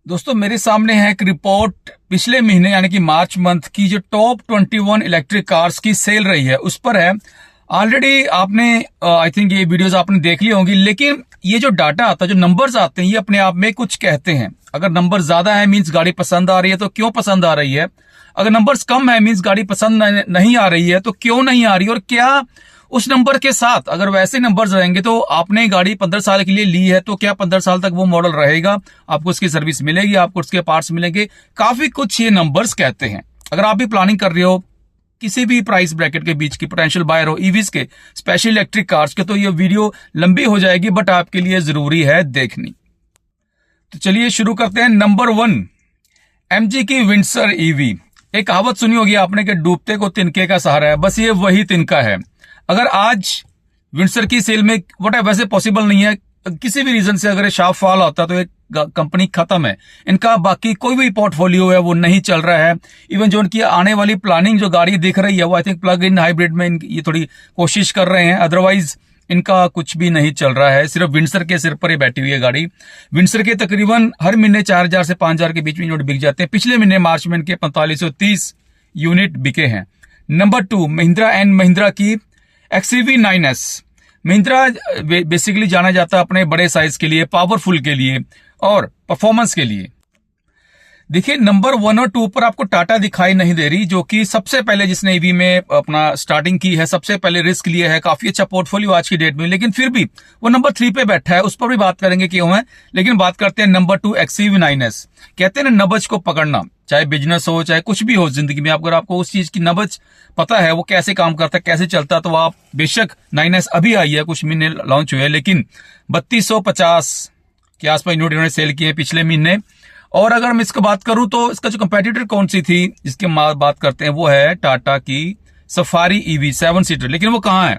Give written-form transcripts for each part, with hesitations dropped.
दोस्तों मेरे सामने है एक रिपोर्ट पिछले महीने यानी कि मार्च मंथ की जो टॉप 21 इलेक्ट्रिक कार्स की सेल रही है उस पर है। ऑलरेडी आपने आई थिंक ये वीडियोस आपने देख ली होंगी, लेकिन ये जो डाटा आता है, जो नंबर्स आते हैं, ये अपने आप में कुछ कहते हैं। अगर नंबर ज्यादा है मींस गाड़ी पसंद आ रही है, तो क्यों पसंद आ रही है। अगर नंबर्स कम है मींस गाड़ी पसंद नहीं आ रही है, तो क्यों नहीं आ रही। और क्या उस नंबर के साथ अगर वैसे नंबर्स रहेंगे तो आपने गाड़ी 15 साल के लिए ली है, तो क्या 15 साल तक वो मॉडल रहेगा, आपको उसकी सर्विस मिलेगी, आपको उसके पार्ट्स मिलेंगे। काफी कुछ ये नंबर्स कहते हैं। अगर आप भी प्लानिंग कर रहे हो किसी भी प्राइस ब्रैकेट के बीच की, पोटेंशियल बायर हो ईवीज के, स्पेशल इलेक्ट्रिक कार्स के, तो ये वीडियो लंबी हो जाएगी बट आपके लिए जरूरी है देखनी। तो चलिए शुरू करते हैं। नंबर 1, एमजी की विंडसर ईवी। एक कहावत सुनी होगी आपने कि डूबते को तिनके का सहारा है, बस ये वही तिनका है। अगर आज विंडसर की सेल में वैसे पॉसिबल नहीं है, किसी भी रीजन से अगर शार्प फॉल होता है तो एक कंपनी खत्म है। इनका बाकी कोई भी पोर्टफोलियो है वो नहीं चल रहा है। इवन जो उनकी आने वाली प्लानिंग जो गाड़ी दिख रही है वो I think plug in hybrid में ये थोड़ी कोशिश कर रहे हैं, अदरवाइज इनका कुछ भी नहीं चल रहा है। सिर्फ विंडसर के सिर पर ही बैठी हुई है गाड़ी। विंडसर के तकरीबन हर महीने 4000 से 5000 के बीच में यूनिट बिक जाते हैं। पिछले महीने मार्च में इनके 4530 यूनिट बिके हैं। नंबर 2, महिंद्रा एंड महिंद्रा की XUV9S। महिंद्रा बेसिकली जाना जाता है अपने बड़े साइज के लिए, पावरफुल के लिए और परफॉर्मेंस के लिए। देखिए नंबर 1 और 2 पर आपको टाटा दिखाई नहीं दे रही, जो कि सबसे पहले जिसने ईवी में अपना स्टार्टिंग की है, सबसे पहले रिस्क लिया है, काफी अच्छा पोर्टफोलियो आज की डेट में, लेकिन फिर भी वो नंबर 3 पे बैठा है। उस पर भी बात करेंगे क्यों है, लेकिन बात करते हैं नंबर 2 XUV9S। कहते हैं ना नब्ज को पकड़ना, चाहे बिजनेस हो चाहे कुछ भी हो जिंदगी में, अगर आपको उस चीज की नब्ज पता है वो कैसे काम करता है, कैसे चलता है, तो आप बेशक 9S अभी आई है, कुछ महीने लॉन्च हुए हैं, लेकिन 3250 के आसपास यूनिट इन्होंने सेल किए पिछले महीने। और अगर मैं इसको बात करूं तो इसका जो कंपेटिटर कौन सी थी जिसकी बात करते हैं, वो है टाटा की सफारी ईवी 7 सीटर। लेकिन वो कहां है,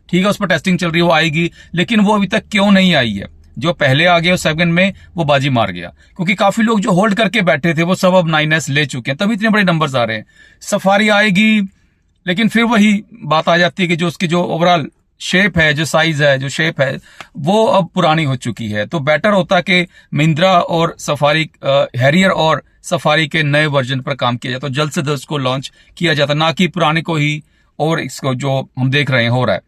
ठीक है उस पर टेस्टिंग चल रही है, वो आएगी, लेकिन वो अभी तक क्यों नहीं आई है। जो पहले आ गया उस सेगमेंट में वो बाजी मार गया, क्योंकि काफी लोग जो होल्ड करके बैठे थे वो सब अब 9S ले चुके हैं, तभी इतने बड़े नंबर्स आ रहे हैं। सफारी आएगी, लेकिन फिर वही बात आ जाती है कि जो उसकी जो ओवरऑल शेप है, जो साइज है, जो शेप है, वो अब पुरानी हो चुकी है। तो बेटर होता कि महिंद्रा और सफारी, हैरियर और सफारी के नए वर्जन पर काम किया जाता, तो जल्द से जल्द उसको लॉन्च किया जाता, ना कि पुराने को ही और इसको जो हम देख रहे हैं हो रहा है।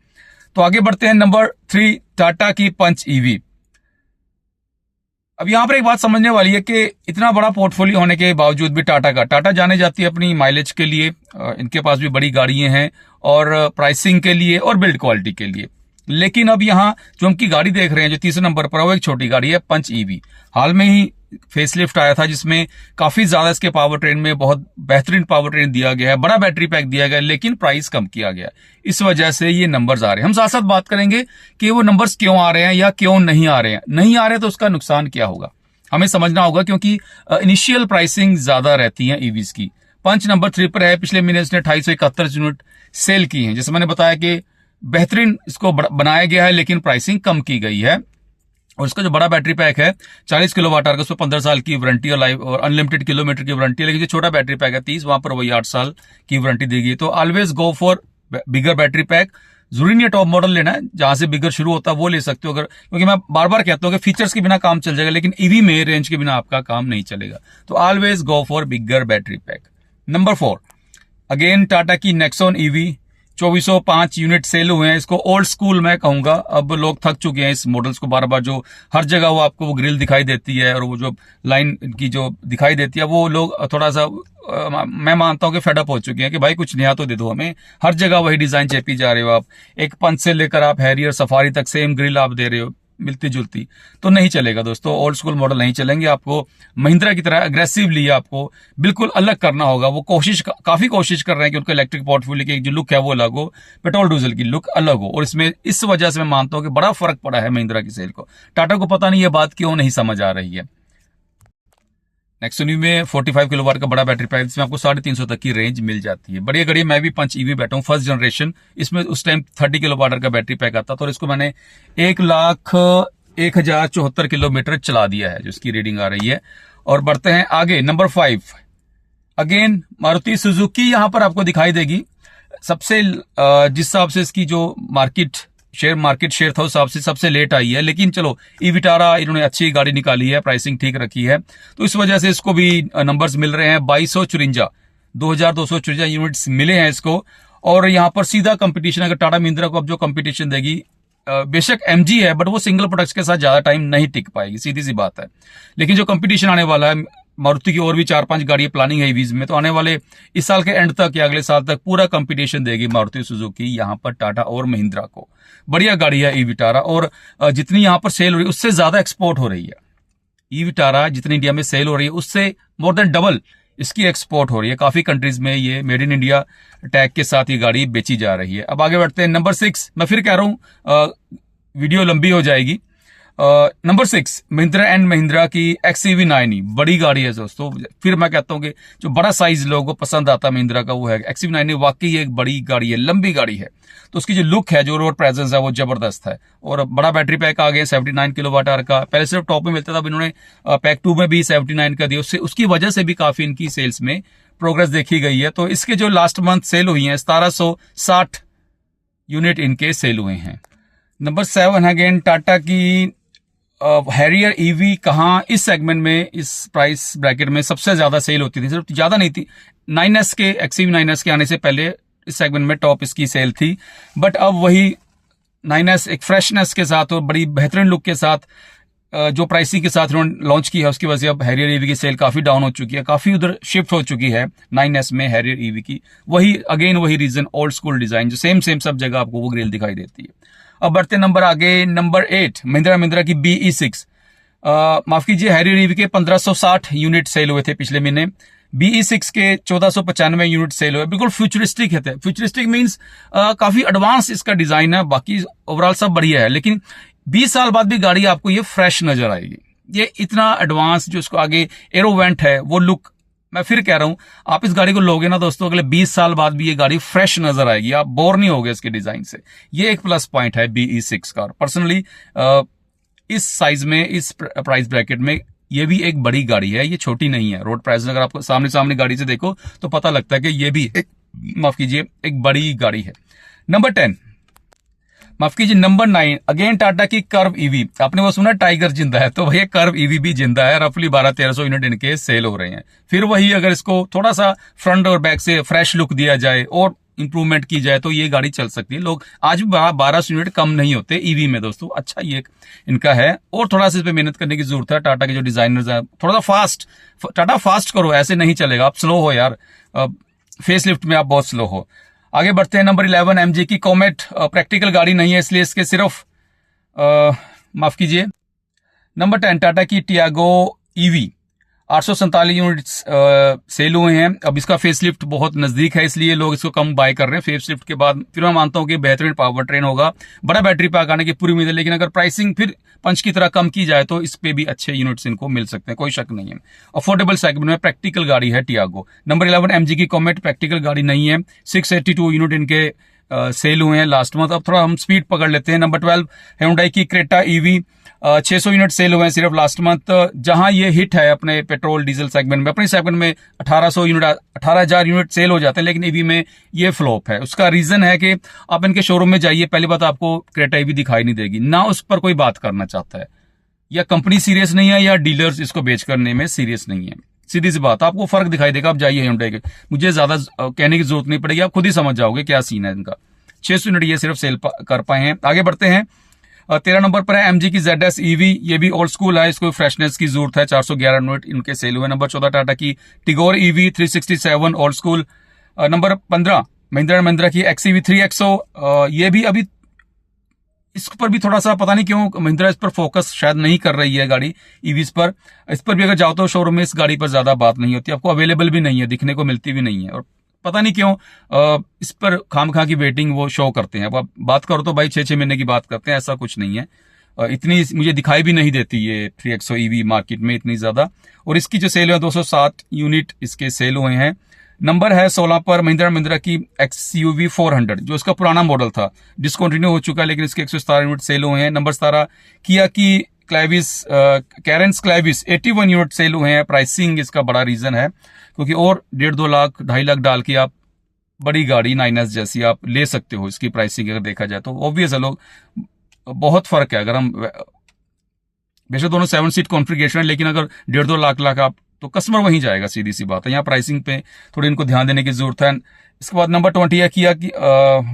तो आगे बढ़ते हैं। नंबर 3, टाटा की पंच ईवी। अब यहां पर एक बात समझने वाली है कि इतना बड़ा पोर्टफोलियो होने के बावजूद भी टाटा जाने जाती है अपनी माइलेज के लिए, इनके पास भी बड़ी गाड़ियां हैं, और प्राइसिंग के लिए और बिल्ड क्वालिटी के लिए। लेकिन अब यहां जो हम की गाड़ी देख रहे हैं जो तीसरे नंबर पर, वो एक छोटी गाड़ी है, पंच ईवी। हाल में ही फेसलिफ्ट आया था जिसमें काफी ज्यादा इसके पावर ट्रेन में बहुत बेहतरीन पावर ट्रेन दिया गया है, बड़ा बैटरी पैक दिया गया है, लेकिन प्राइस कम किया गया। इस वजह से ये नंबर्स आ रहे हैं। हम साथ साथ बात करेंगे कि वो नंबर्स क्यों आ रहे हैं या क्यों नहीं आ रहे हैं। नहीं आ रहे तो उसका नुकसान क्या होगा हमें समझना होगा, क्योंकि इनिशियल प्राइसिंग ज्यादा रहती है ईवीज की। पंच नंबर 3 पर है, पिछले महीने इसने 251 यूनिट सेल की हैं। जैसे मैंने बताया कि बेहतरीन इसको बनाया गया है, लेकिन प्राइसिंग कम की गई है। और इसका जो बड़ा बैटरी पैक है 40 किलोवाट आवर का, उसमें 15 साल की वारंटी और लाइफ और अनलिमिटेड किलोमीटर की वारंटी है। लेकिन जो छोटा बैटरी पैक है 30, वहां पर वही 8 साल की वारंटी दी गई। तो always go for bigger battery pack. जरूरी नहीं है टॉप मॉडल लेना है, जहां से बिगर शुरू होता है वो ले सकते हो अगर, क्योंकि मैं बार बार कहता हूं कि फीचर्स के बिना काम चल जाएगा, लेकिन ईवी में रेंज के बिना आपका काम नहीं चलेगा। तो always go for bigger battery pack. Number 4, again Tata की नेक्सॉन ईवी। 2405 यूनिट सेल हुए हैं। इसको ओल्ड स्कूल मैं कहूंगा, अब लोग थक चुके हैं इस मॉडल्स को बार बार, जो हर जगह वो आपको वो ग्रिल दिखाई देती है और वो जो लाइन की जो दिखाई देती है, वो लोग थोड़ा सा मैं मानता हूं कि फेडअप हो चुके हैं कि भाई कुछ नया तो दे दो हमें। हर जगह वही डिजाइन चेपी जा रहे हो आप, एक पंच से लेकर आप हैरियर सफारी तक सेम ग्रिल आप दे रहे हो मिलती जुलती, तो नहीं चलेगा दोस्तों। ओल्ड स्कूल मॉडल नहीं चलेंगे। आपको महिंद्रा की तरह अग्रेसिवली आपको बिल्कुल अलग करना होगा। वो काफी कोशिश कर रहे हैं कि उनका इलेक्ट्रिक पोर्टफोलियो की जो लुक है वो अलग हो, पेट्रोल डीजल की लुक अलग हो, और इसमें इस वजह से मैं मानता हूं कि बड़ा फर्क पड़ा है महिंद्रा की सेल को। टाटा को पता नहीं ये बात क्यों नहीं समझ आ रही है। नेक्सॉन ईवी में 45 किलोवाट का बड़ा बैटरी पैक, जिसमें आपको 350 तक की रेंज मिल जाती है। बढ़िया गाड़ी। मैं भी पंच ईवी बैठा हूँ फर्स्ट जनरेशन, इसमें उस टाइम 30 किलोवाट का बैटरी पैक आता था, और इसको मैंने 1,01,074 किलोमीटर चला दिया है, जो इसकी रीडिंग आ रही है। और बढ़ते हैं आगे। नंबर 5, अगेन मारुति सुजुकी यहां पर आपको दिखाई देगी। सबसे जिस हिसाब से इसकी जो मार्केट शेयर मार्केट शेयर था उस हिसाब से सबसे लेट आई है, लेकिन चलो ई विटारा इन्होंने अच्छी गाड़ी निकाली है, प्राइसिंग ठीक रखी है, तो इस वजह से इसको भी नंबर्स मिल रहे हैं 2254 यूनिट्स मिले हैं इसको। और यहाँ पर सीधा कंपटीशन, अगर टाटा महिंद्रा को अब जो कंपटीशन देगी, बेशक एमजी है बट वो सिंगल प्रोडक्ट्स के साथ ज्यादा टाइम नहीं टिक पाएगी, सीधी सी बात है। लेकिन जो कंपटीशन आने वाला है, मारुति की और भी 4-5 गाड़ियां प्लानिंग है ईवीज में, तो आने वाले इस साल के एंड तक या अगले साल तक पूरा कंपटीशन देगी मारुति सुजुकी यहाँ पर टाटा और महिंद्रा को। बढ़िया गाड़ी है ई विटारा, और जितनी यहाँ पर सेल हो रही है उससे ज्यादा एक्सपोर्ट हो रही है। ई विटारा जितनी इंडिया में सेल हो रही है उससे मोर देन डबल इसकी एक्सपोर्ट हो रही है। काफी कंट्रीज में ये मेड इन इंडिया टैग के साथ ये गाड़ी बेची जा रही है। अब आगे बढ़ते हैं नंबर 6। मैं फिर कह रहा हूं वीडियो लंबी हो जाएगी। नंबर 6 महिंद्रा एंड महिंद्रा की XEV 9e, बड़ी गाड़ी है दोस्तों। फिर मैं कहता हूं कि जो बड़ा साइज लोगों को पसंद आता है महिंद्रा का वो है XEV 9e। वाकई एक बड़ी गाड़ी है, लंबी गाड़ी है, तो उसकी जो लुक है, जो रोड प्रेजेंस है वो जबरदस्त है। और बड़ा बैटरी पैक आ गया 79 किलोवाट आवर का। पहले सिर्फ टॉप में मिलता था, अब इन्होंने पैक 2 में भी 79 का दिया, उससे उसकी वजह से भी काफी इनकी सेल्स में प्रोग्रेस देखी गई है। तो इसके जो लास्ट मंथ सेल हुई है 1760 यूनिट इनके सेल हुए हैं। नंबर 7 अगेन टाटा की हैरियर ईवी। कहाँ इस सेगमेंट में, इस प्राइस ब्रैकेट में सबसे ज्यादा सेल होती थी, सिर्फ ज्यादा नहीं थी, 9S के XEV 9S के आने से पहले इस सेगमेंट में टॉप इसकी सेल थी। बट अब वही 9S एक फ्रेशनेस के साथ और बड़ी बेहतरीन लुक के साथ जो प्राइसिंग के साथ उन्होंने लॉन्च की है, उसकी वजह से अब हैरियर ईवी की सेल काफी डाउन हो चुकी है, काफी उधर शिफ्ट हो चुकी है 9S में हैरियर ईवी की। वही रीजन, ओल्ड स्कूल डिजाइन, जो सेम सब जगह आपको वो ग्रिल दिखाई देती है। अब बढ़ते नंबर आगे, नंबर 8 महिंद्रा की BE6। माफ कीजिए, हैरियर ईवी के 1560 यूनिट सेल हुए थे पिछले महीने, BE6 के 1495 यूनिट सेल हुए। बिल्कुल फ्यूचरिस्टिक है, फ्यूचरिस्टिक मींस काफी एडवांस इसका डिजाइन है, बाकी ओवरऑल सब बढ़िया है, लेकिन 20 साल बाद भी गाड़ी आपको ये फ्रेश नजर आएगी। ये इतना एडवांस, जो इसको आगे एरोवेंट है वो लुक, मैं फिर कह रहा हूं, आप इस गाड़ी को लोगे ना दोस्तों, अगले 20 साल बाद भी ये गाड़ी फ्रेश नजर आएगी, आप बोर नहीं होगे इसके डिजाइन से। ये एक प्लस पॉइंट है BE6 का। पर्सनली इस साइज में, इस प्राइस ब्रैकेट में ये भी एक बड़ी गाड़ी है, ये छोटी नहीं है। रोड प्राइस अगर आपको सामने गाड़ी से देखो तो पता लगता है कि ये भी एक, माफ कीजिए, एक बड़ी गाड़ी है। नंबर 10, माफ कीजिए नंबर 9 अगेन टाटा की कर्व ईवी। आपने वो सुना टाइगर जिंदा है, तो भैया कर्व ईवी भी जिंदा है। रफली 1200-1300 यूनिट इनके सेल हो रहे हैं। फिर वही, अगर इसको थोड़ा सा फ्रंट और बैक से फ्रेश लुक दिया जाए और इंप्रूवमेंट की जाए तो ये गाड़ी चल सकती है। लोग आज भी 1200 यूनिट कम नहीं होते ईवी में दोस्तों, अच्छा ये इनका है। और थोड़ा सा इस पे मेहनत करने की जरूरत है। टाटा के जो डिजाइनर्स हैं, थोड़ा सा फास्ट, टाटा फास्ट करो, ऐसे नहीं चलेगा, आप स्लो हो यार, फेस लिफ्ट में आप बहुत स्लो हो। आगे बढ़ते हैं नंबर 11 MG की कॉमेट। प्रैक्टिकल गाड़ी नहीं है इसलिए इसके सिर्फ माफ कीजिए। नंबर 10 टाटा की टियागो ईवी, 847 यूनिट्स सेल हुए हैं। अब इसका फेसलिफ्ट बहुत नजदीक है इसलिए लोग इसको कम बाय कर रहे हैं। फेसलिफ्ट के बाद फिर मैं मानता हूं कि बेहतरीन पावर ट्रेन होगा, बड़ा बैटरी पैक आने की पूरी उम्मीद है, लेकिन अगर प्राइसिंग फिर पंच की तरह कम की जाए तो इस पे भी अच्छे यूनिट्स इनको मिल सकते हैं, कोई शक नहीं है। अफोर्डेबल सेगमेंट में प्रैक्टिकल गाड़ी है टियागो। नंबर 11 MG की कॉमेट प्रैक्टिकल गाड़ी नहीं है, 682 यूनिट इनके सेल हुए हैं लास्ट मंथ। अब थोड़ा हम स्पीड पकड़ लेते हैं। नंबर 12 Hyundai की क्रेटा ईवी, 600 यूनिट सेल हुए हैं सिर्फ लास्ट मंथ। जहां ये हिट है अपने पेट्रोल डीजल सेगमेंट में, अपने सेगमेंट में 18,000 यूनिट सेल हो जाते हैं, लेकिन ईवी में ये फ्लॉप है। उसका रीजन है कि आप इनके शोरूम में जाइए, पहली बात आपको क्रेटा ईवी दिखाई नहीं देगी, ना उस पर कोई बात करना चाहता है, या कंपनी सीरियस नहीं है या डीलर्स इसको बेच करने में सीरियस नहीं है। सीधी सी बात, आपको फर्क दिखाई देगा। आप जाइए Hyundai के, मुझे ज्यादा कहने की जरूरत नहीं पड़ेगी, आप खुद ही समझ जाओगे क्या सीन है इनका। 600 यूनिट ये सिर्फ सेल कर पाए हैं। आगे बढ़ते हैं। 13 नंबर पर है MG की ZS EV, ये भी ओल्ड स्कूल है, इसको फ्रेशनेस की जरूरत है। 411 यूनिट इनके सेल हुए। नंबर 14 टाटा की Tigor EV 367 old school. Number 15 Mahindra की XEV 3XO, ये भी अभी इस पर भी थोड़ा सा पता नहीं क्यों महिंद्रा इस पर फोकस शायद नहीं कर रही है गाड़ी ईवीज पर। इस पर भी अगर जाओ तो शोरूम में इस गाड़ी पर ज्यादा बात नहीं होती, आपको अवेलेबल भी नहीं है, दिखने को मिलती भी नहीं है, और पता नहीं क्यों इस पर खामखा की वेटिंग वो शो करते हैं। अब आप बात करो तो भाई 6-6 महीने की बात करते हैं, ऐसा कुछ नहीं है। इतनी मुझे दिखाई भी नहीं देती ये 3XO EV मार्केट में इतनी ज्यादा। और इसकी जो सेल है 207 यूनिट इसके सेल हुए हैं। नंबर है 16 पर महिंद्रा की XUV 400, जो इसका पुराना मॉडल था, डिसकंटिन्यू हो चुका है, लेकिन इसके 117 यूनिट सेल हुए हैं। नंबर 17 किया की Clavis, Carens Clavis 81 unit sale हुए हैं। प्राइसिंग इसका बड़ा रीजन है, क्योंकि और 1.5-2 लाख 2.5 लाख डाल के आप बड़ी गाड़ी 9S जैसी आप ले सकते हो। इसकी प्राइसिंग अगर देखा जाए तो ऑब्वियस है, लोग बहुत फर्क है। अगर हम वैसे दोनों 7 सीट कॉन्फ़िगरेशन है, लेकिन अगर 1.5-2 लाख आप तो कस्टमर वहीं जाएगा, सीधी सी बात है। यहाँ प्राइसिंग पे थोड़ी इनको ध्यान देने की जरूरत है। इसके बाद नंबर 20 है किया की,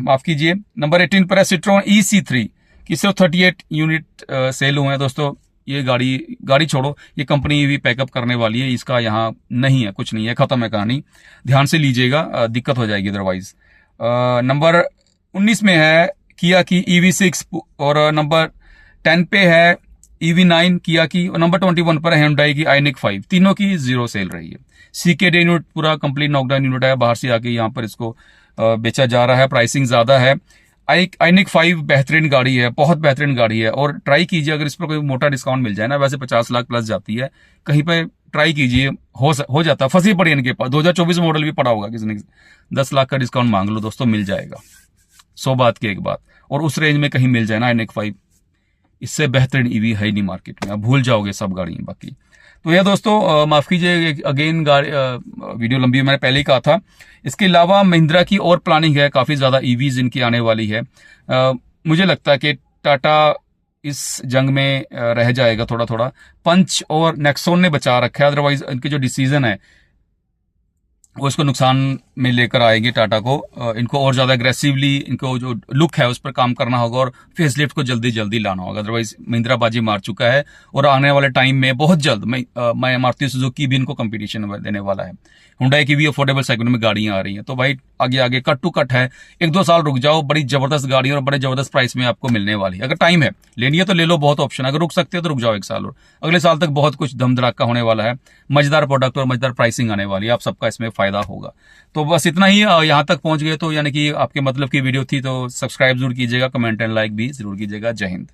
माफ कीजिए, नंबर 18 पर है सिट्रोन EC3 की सिर्फ 38 यूनिट सेल हुए हैं दोस्तों। ये गाड़ी छोड़ो, ये कंपनी भी पैकअप करने वाली है, इसका यहाँ नहीं है, कुछ नहीं है, खत्म है कहानी। ध्यान से लीजिएगा, दिक्कत हो जाएगी अदरवाइज। नंबर 19 में है किया की EV6 और नंबर 10 पे है EV9 किया की, और नंबर 21 पर है Hyundai की ioniq 5। तीनों की 0 सेल रही है। CKD यूनिट पूरा कंप्लीट नॉकडाउन यूनिट है, बाहर से आके यहाँ पर इसको बेचा जा रहा है। प्राइसिंग ज्यादा है। ioniq 5 बेहतरीन गाड़ी है, बहुत बेहतरीन गाड़ी है, और ट्राई कीजिए अगर इस पर कोई मोटा डिस्काउंट मिल जाए ना, वैसे 50 लाख प्लस जाती है, कहीं पे ट्राई कीजिए, हो जाता है। फंसी पड़ी इनके पास, 2024 मॉडल भी पड़ा होगा, किसी ने 10 लाख का डिस्काउंट मांग लो दोस्तों, मिल जाएगा। 100 बात की एक बात। और उस रेंज में कहीं मिल जाए ना ioniq 5, इससे बेहतरीन ईवी है ही नहीं मार्केट में, आप भूल जाओगे सब गाड़ियां बाकी। तो यह दोस्तों माफ कीजिए अगेन वीडियो लंबी, मैंने पहले ही कहा था। इसके अलावा महिंद्रा की और प्लानिंग है, काफी ज्यादा ईवीज इनकी आने वाली है। मुझे लगता है कि टाटा इस जंग में रह जाएगा थोड़ा थोड़ा। पंच और नेक्सॉन ने बचा रखा है, अदरवाइज इनके जो डिसीजन है वो इसको नुकसान में लेकर आएंगे टाटा को। इनको और ज्यादा अग्रेसिवली इनको जो लुक है उस पर काम करना होगा, और फेसलिफ्ट को जल्दी जल्दी लाना होगा। अदरवाइज महिंद्रा बाजी मार चुका है, और आने वाले टाइम में बहुत जल्द मैं मारुति सुजुकी भी इनको कंपटीशन देने वाला है। हुंडई की भी अफोर्डेबल सेगमेंट में गाड़ियां आ रही हैं, तो भाई आगे आगे कट टू कट है। 1-2 साल रुक जाओ, बड़ी जबरदस्त गाड़ियां और बड़े जबरदस्त प्राइस में आपको मिलने वाली है। अगर टाइम है, लेनी है तो ले लो, बहुत ऑप्शन। अगर रुक सकते हो तो रुक जाओ 1 साल और, अगले साल तक बहुत कुछ धम धड़ाका होने वाला है। मजेदार प्रोडक्ट और मजेदार प्राइसिंग आने वाली है, आप सबका इसमें फायदा होगा। तो बस इतना ही, यहाँ तक पहुंच गए तो यानी कि आपके मतलब की वीडियो थी, तो सब्सक्राइब जरूर कीजिएगा, कमेंट एंड लाइक भी जरूर कीजिएगा। जय हिंद।